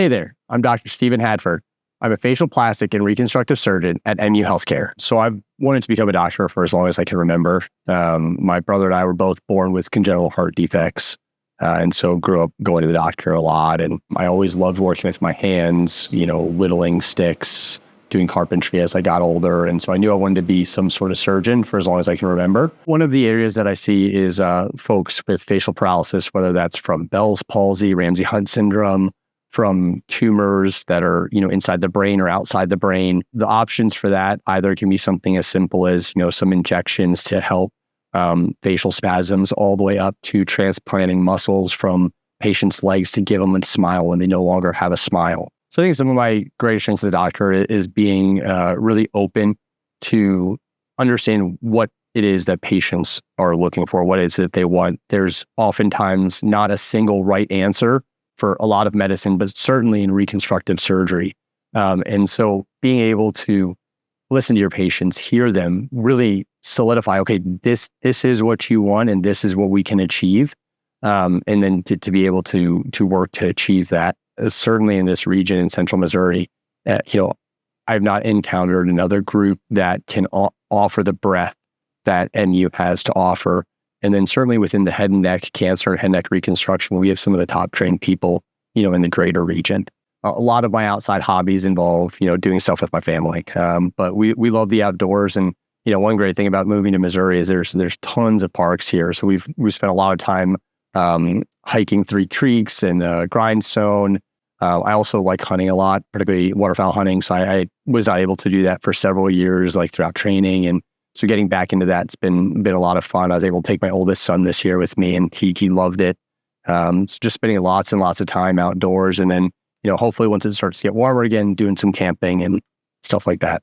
Hey there, I'm Dr. Stephen Hadford. I'm a facial plastic and reconstructive surgeon at MU Healthcare. So I've wanted to become a doctor for as long as I can remember. My brother and I were both born with congenital heart defects. And so grew up going to the doctor a lot. And I always loved working with my hands, whittling sticks, doing carpentry as I got older. And so I knew I wanted to be some sort of surgeon for as long as I can remember. One of the areas that I see is folks with facial paralysis, whether that's from Bell's palsy, Ramsay-Hunt syndrome, from tumors that are, inside the brain or outside the brain. The options for that either can be something as simple as, some injections to help facial spasms, all the way up to transplanting muscles from patients' legs to give them a smile when they no longer have a smile. So I think some of my greatest strengths as a doctor is being really open to understand what it is that patients are looking for, what it is that they want. There's oftentimes not a single right answer for a lot of medicine, but certainly in reconstructive surgery. And so being able to listen to your patients, hear them, really solidify, okay, this is what you want and this is what we can achieve. And then to be able to work to achieve that. Certainly in this region in central Missouri, I've not encountered another group that can offer the breadth that MU has to offer. And then certainly within the head and neck cancer and head and neck reconstruction, we have some of the top trained people, in the greater region. A lot of my outside hobbies involve, doing stuff with my family. But we love the outdoors. And, one great thing about moving to Missouri is there's tons of parks here. So we've spent a lot of time hiking Three Creeks and Grindstone. I also like hunting a lot, particularly waterfowl hunting. So I was not able to do that for several years, like throughout training. And so getting back into that's been a lot of fun. I was able to take my oldest son this year with me, and he loved it. So just spending lots and lots of time outdoors, and then hopefully once it starts to get warmer again, doing some camping and stuff like that.